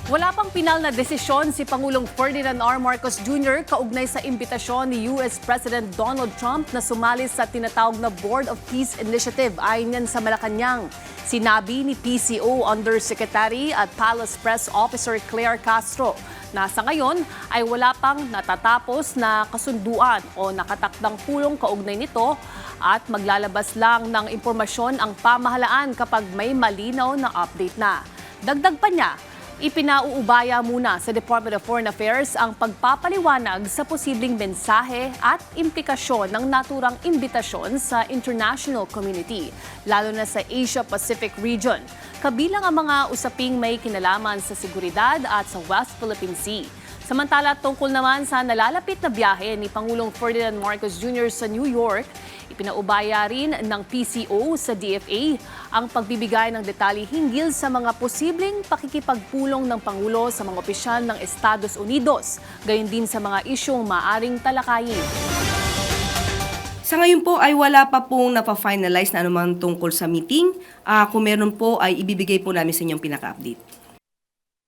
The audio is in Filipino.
Wala pang pinal na desisyon si Pangulong Ferdinand R. Marcos Jr. kaugnay sa imbitasyon ni US President Donald Trump na sumali sa tinatawag na Board of Peace Initiative ayon yan sa Malacanang. Sinabi ni PCO Undersecretary at Palace Press Officer Claire Castro na sa ngayon ay wala pang natatapos na kasunduan o nakatakdang pulong kaugnay nito at maglalabas lang ng impormasyon ang pamahalaan kapag may malinaw na update na. Dagdag pa niya, ipinauubaya muna sa Department of Foreign Affairs ang pagpapaliwanag sa posibleng mensahe at implikasyon ng naturang imbitasyon sa international community, lalo na sa Asia-Pacific region, kabilang ang mga usaping may kinalaman sa seguridad at sa West Philippine Sea. Samantala, tungkol naman sa nalalapit na biyahe ni Pangulong Ferdinand Marcos Jr. sa New York, ipinaubaya rin ng PCO sa DFA ang pagbibigay ng detalye hinggil sa mga posibleng pakikipagpulong ng Pangulo sa mga opisyal ng Estados Unidos, gayon din sa mga isyong maaring talakayin. Sa ngayon po ay wala pa pong napafinalize na anumang tungkol sa meeting. Kung meron po ay ibibigay po namin sa inyong pinaka-update.